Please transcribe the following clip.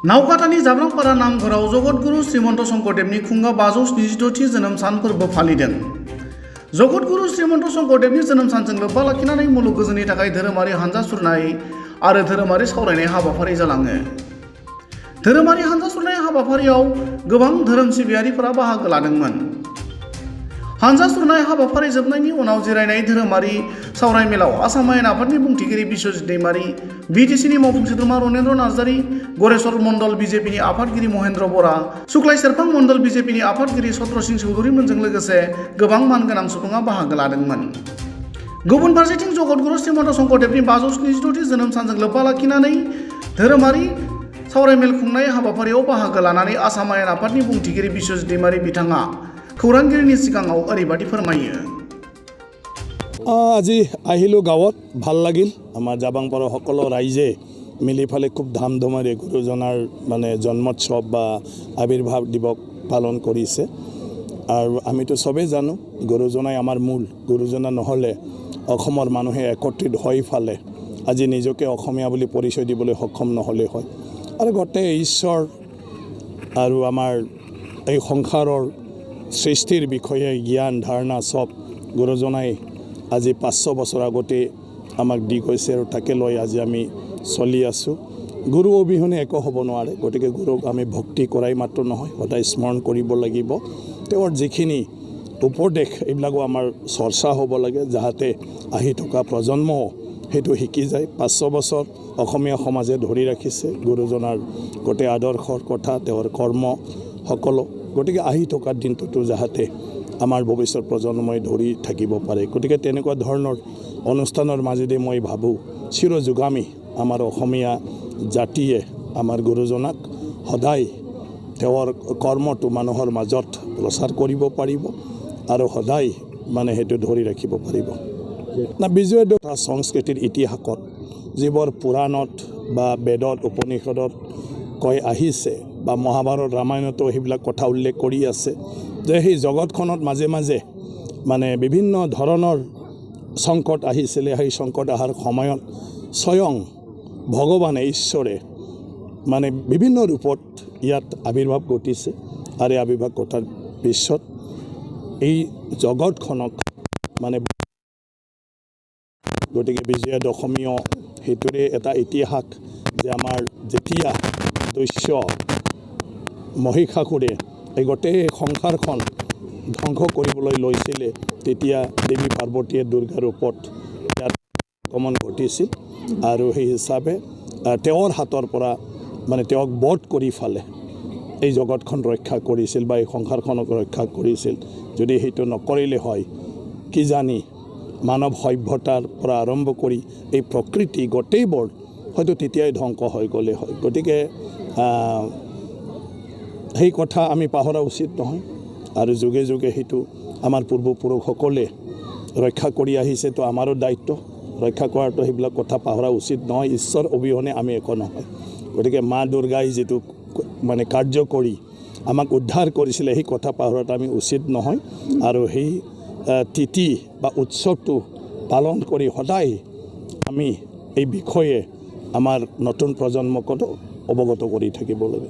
नावकाटानि जाब्रांपारा नामघराव जगतगुरु श्रीमन्त शंकरदेवनि खुंगा 576थि जोनोम सान फोरबो फालिदों। जगतगुरु श्रीमन्त शंकरदेवनि जोनोम सानजों लोब्बा लाखिनानै मुलुग गोजोननि थाखाय धोरोमारि हानजा सुरनाय आरो धोरोमारि सावरायनाय हाबाफारि जालाङो। धोरोमारि हानजा सुरनाय हाबाफारियाव गोबां धोरोम सिबियारिफोरा बाहागो लादोंमोन। हानजा सुरनाय हाबाफारि जोबनायनि उनाव जिरायनाय धोरोमारि सावराय मेलाव आसाम आयेन आफादनि बुंथिगिरि बिश्वजित दैमारि, बिटिसिनि मावफुं सोद्रोमा रनेन्द्र नार्जारि, गरेस्वर मण्डल बिजेपिनि आफादगिरि महेन्द्र बरा, सुक्लाय सेरफां मण्डल बिजेपिनि आफादगिरि सत्र सिंह चौधुरीमोनजों लोगोसे गोबां मानगोनां सुबुङा बाहागो लादोंमोन। गुबुन फारसेथिं जगतगुरु श्रीमन्त शंकरदेवनि 576थि जोनोम सानजों लोब्बा लाखिनानै धोरोमारि सावरायमेल खुंनाय हाबाफारियाव बाहागो लानानै आसाम आयेन आफादनि बुंथिगिरि बिश्वजित दैमारि बिथाङा खौरांगिरिनि सिगाङाव ओरैबायदि फोरमायो। আজি আহিলোঁ গাঁৱত, ভাল লাগিল। আমাৰ জাবাংপাৰা সকলো ৰাইজে মিলি ফালে খুব ধাম ধুমেৰে গুৰুজনাৰ জন্মোৎসৱ বা আৱিৰ্ভাৱ দিৱস পালন কৰিছে। আৰু আমিতো চবেই জানো গুৰুজনাই আমাৰ মূল। গুৰুজনা নহ'লে অসমৰ মানুহে একত্ৰিত হৈ ফালে আজি নিজকে অসমীয়া বুলি পৰিচয় দিবলৈ সক্ষম নহ'লে হয়। আৰু গোটেই ঈশ্বৰ আৰু আমাৰ এই সংসাৰৰ সৃষ্টিৰ বিষয়ে জ্ঞান ধাৰণা চব গুৰুজনাই আজি 500 বছৰ আগতে আমাক দি গৈছে আৰু তাকে লৈ আজি আমি চলি আছোঁ। গুৰু অবিহনে একো হ'ব নোৱাৰে। গতিকে গুৰুক আমি ভক্তি কৰাই মাত্ৰ নহয়, সদায় স্মৰণ কৰিব লাগিব। তেওঁৰ যিখিনি উপদেশ এইবিলাকো আমাৰ চৰ্চা হ'ব লাগে, যাতে আহি থকা প্ৰজন্মও সেইটো শিকি যায়। 500 বছৰ অসমীয়া সমাজে ধৰি ৰাখিছে গুৰুজনাৰ গোটেই আদৰ্শৰ কথা, তেওঁৰ কৰ্ম সকলো। গতিকে আহি থকা দিনটোতো যাতে আমাৰ ভৱিষ্যত প্ৰজন্মই ধৰি থাকিব পাৰে। গতিকে তেনেকুৱা ধৰণৰ অনুষ্ঠানৰ মাজেদি মই ভাবোঁ চিৰযুগামী আমাৰ অসমীয়া জাতিয়ে আমাৰ গুৰুজনাক সদায় তেওঁৰ কৰ্মটো মানুহৰ মাজত প্ৰচাৰ কৰিব পাৰিব আৰু সদায় সেইটো ধৰি ৰাখিব পাৰিব। বিজয় সংস্কৃতিৰ ইতিহাসত যিবোৰ পুৰাণত বা বেদত উপনিষদত কৈ আহিছে বা মহাভাৰত ৰামায়ণতো সেইবিলাক কথা উল্লেখ কৰি আছে যে সেই জগতখনত মাজে মাজে বিভিন্ন ধৰণৰ সংকট আহিছিলে। সেই সংকট অহাৰ সময়ত স্বয়ং ভগৱানে ঈশ্বৰে বিভিন্ন ৰূপত ইয়াত আৱিৰ্ভাৱ ঘটিছে আৰু আৱিৰ্ভাৱ ঘটাৰ পিছত এই জগতখনক গতিকে বিজয়া দশমীও সেইটোৰে এটা ইতিহাস যে আমাৰ যেতিয়া দস্য মহিষাসুৰে এই গোটেই সংসাৰখন ধ্বংস কৰিবলৈ লৈছিলে তেতিয়া দেৱী পাৰ্বতীয়ে দুৰ্গা ৰূপত ইয়াত আগমন ঘটিছিল আৰু সেই হিচাপে তেওঁৰ হাতৰ পৰা তেওঁক বধ কৰি ফালে এই জগতখন ৰক্ষা কৰিছিল বা এই সংসাৰখনক ৰক্ষা কৰিছিল। যদি সেইটো নকৰিলে হয় কিজানি মানৱ সভ্যতাৰ পৰা আৰম্ভ কৰি এই প্ৰকৃতি গোটেইবোৰ হয়তো তেতিয়াই ধ্বংস হৈ গ'লে হয়। গতিকে সেই কথা আমি পাহৰা উচিত নহয় আৰু যুগে যুগে সেইটো আমাৰ পূৰ্বপুৰুষসকলে ৰক্ষা কৰি আহিছে। তো আমাৰো দায়িত্ব ৰক্ষা কৰাটো, সেইবিলাক কথা পাহৰা উচিত নহয়। ঈশ্বৰ অবিহনে আমি একো নহয়। গতিকে মা দুৰ্গাই যিটো কাৰ্য কৰি আমাক উদ্ধাৰ কৰিছিলে সেই কথা পাহৰাটো আমি উচিত নহয়। আৰু সেই তিথি বা উৎসৱটো পালন কৰি সদায় আমি এই বিষয়ে আমাৰ নতুন প্ৰজন্মকতো অৱগত কৰি থাকিব লাগে।